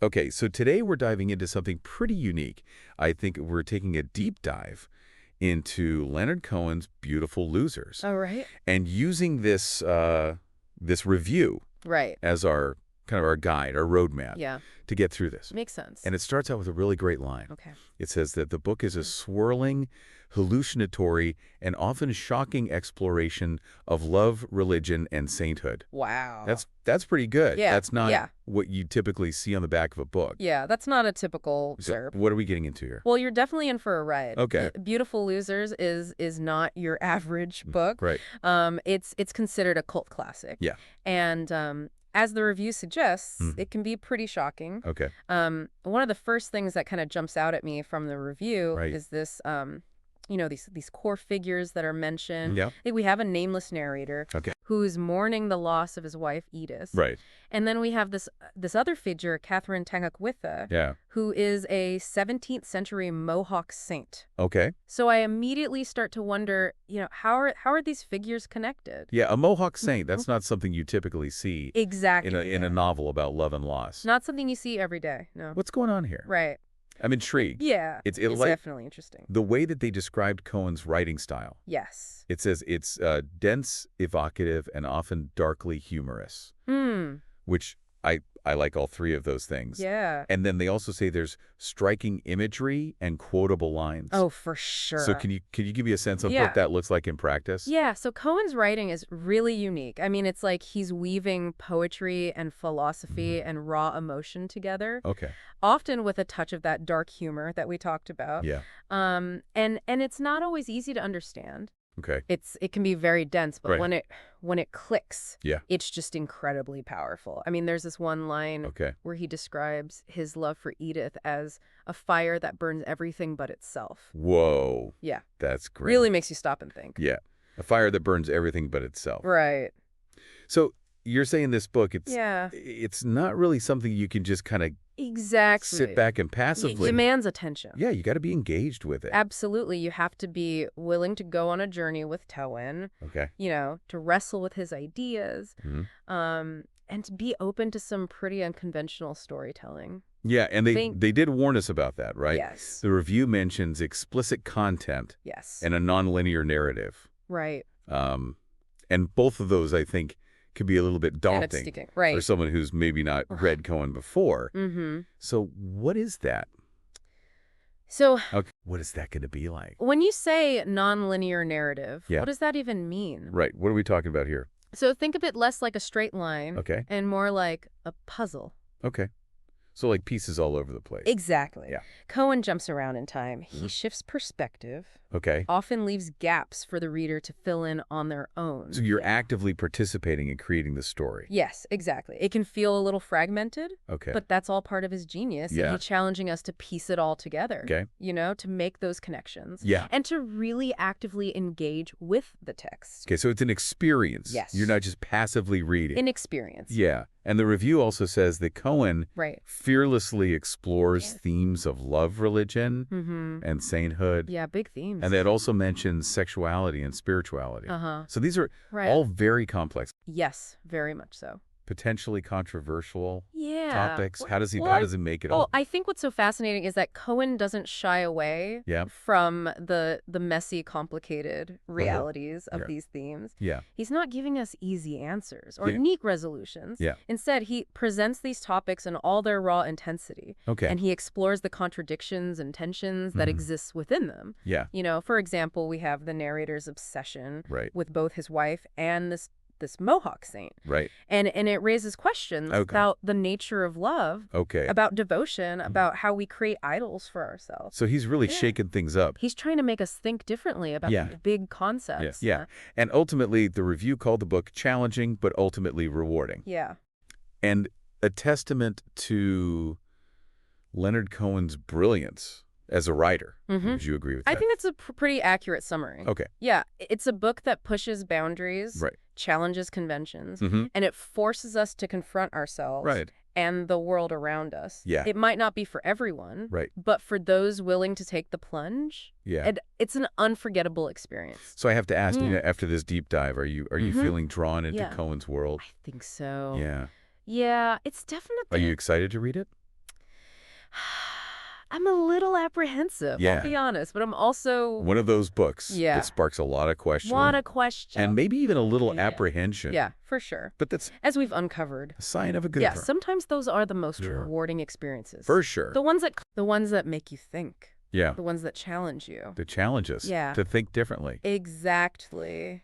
Okay, so today we're diving into something pretty unique. I think we're taking a deep dive into Leonard Cohen's Beautiful Losers. Oh, right. And using this review Right. as our kind of our guide, our roadmap Yeah. to get through this. Makes sense. And it starts out with a really great line. Okay. It says that the book is a swirling, hallucinatory, and often shocking exploration of love, religion, and sainthood. Wow. That's pretty good. Yeah, That's not yeah. what you typically see on the back of a book. Yeah, that's not a typical So SERP. what are we getting into here? Well, you're definitely in for a ride. Okay. Beautiful Losers is not your average book. Right. It's considered a cult classic. Yeah. And as the review suggests, it can be pretty shocking. Okay. One of the first things that kind of jumps out at me from the review Right. is this these core figures that are mentioned. Yeah. We have a nameless narrator Okay. who's mourning the loss of his wife, Edith. Right. And then we have this other figure, Catherine Tekakwitha, Yeah. who is a 17th century Mohawk saint. Okay. So I immediately start to wonder, how are these figures connected? Yeah, a Mohawk saint, that's not something you typically see Exactly. in a novel about love and loss. Not something you see every day. No. What's going on here? Right. I'm intrigued. Yeah. It's like definitely interesting. the way that they described Cohen's writing style. Yes. It says it's dense, evocative, and often darkly humorous, which I like all three of those things. Yeah. And then they also say there's striking imagery and quotable lines. Oh, for sure. So can you give me a sense of Yeah. what that looks like in practice? Yeah, so Cohen's writing is really unique. I mean, it's like he's weaving poetry and philosophy and raw emotion together, Okay. often with a touch of that dark humor that we talked about. Yeah. And it's not always easy to understand. Okay. It can be very dense, but Right. when it clicks, Yeah. it's just incredibly powerful. I mean, there's this one line Okay. where he describes his love for Edith as a fire that burns everything but itself. Whoa. Yeah. That's great. Really makes you stop and think. Yeah. A fire that burns everything but itself. Right. So you're saying this book, Yeah. it's not really something you can just kind of Exactly. sit back and It passively. demands attention. Yeah, you got to be engaged with it. Absolutely. You have to be willing to go on a journey with Cohen, Okay. to wrestle with his ideas, Mhm. and to be open to some pretty unconventional storytelling. Yeah, and they did warn us about that, right? Yes. The review mentions explicit content Yes. and a nonlinear narrative. Right. And both of those, I think, could be a little bit And it's daunting sticking. Right. for someone who's maybe not read Cohen before. Mm-hmm. So what is that? So Okay. What is that going to be like? when you say nonlinear narrative, Yeah. what does that even mean? Right. What are we talking about here? So think of it less like a straight line Okay. and more like a puzzle. Okay. So like pieces all over the place. Exactly. Yeah. Cohen jumps around in time. He shifts perspective, Okay. often leaves gaps for the reader to fill in on their own. So you're actively participating in creating the story. Yes, exactly. It can feel a little fragmented, Okay. but that's all part of his genius. Yeah. And he's challenging us to piece it all together, Okay. to make those connections. Yeah. And to really actively engage with the text. Okay, so it's an experience. Yes. You're not just passively reading. In experience. Yeah. And the review also says that Cohen Right. fearlessly explores themes of love, religion, Mm-hmm. and sainthood. Yeah, big themes. And that also mentions sexuality and spirituality. Uh-huh. So these are Right. all very complex, Yes, very much so. potentially controversial Yeah. topics. How does he make it Well, all? I think what's so fascinating is that Cohen doesn't shy away Yeah. from the messy, complicated realities of Yeah. these themes. Yeah. He's not giving us easy answers or Yeah. neat resolutions. Yeah. Instead, he presents these topics in all their raw intensity. Okay. And he explores the contradictions and tensions that exist within them. Yeah. For example, we have the narrator's obsession Right. with both his wife and this Mohawk saint. Right. And it raises questions Okay. about the nature of love, Okay. about devotion, about how we create idols for ourselves. So he's really shaking things up. He's trying to make us think differently about Yeah. the big concepts. Yeah. And ultimately, the review called the book challenging, but ultimately rewarding. Yeah. And a testament to Leonard Cohen's brilliance as a writer. Would you agree with that? I think that's a pretty accurate summary. Okay. Yeah. It's a book that pushes boundaries, Right. challenges conventions, Mhm. and it forces us to confront ourselves Right. and the world around us. Yeah. It might not be for everyone, Right. but for those willing to take the plunge, Yeah. it's an unforgettable experience. So I have to ask, after this deep dive, are you feeling drawn into Yeah. Cohen's world? I think so. Yeah. Yeah, it's Are definitely... you excited to read it? I'm a little apprehensive, I'll Yeah. be honest, but I'm also One of those books Yeah. that sparks a lot of questioning. want a question. And maybe even a little Yeah. apprehension. Yeah, for sure. But that's As we've uncovered. a sign of a good Yeah, book. sometimes those are the most Yeah. rewarding experiences. For sure. The ones that make you think. Yeah. The ones that challenge you. To challenge us. Yeah. To think differently. Exactly.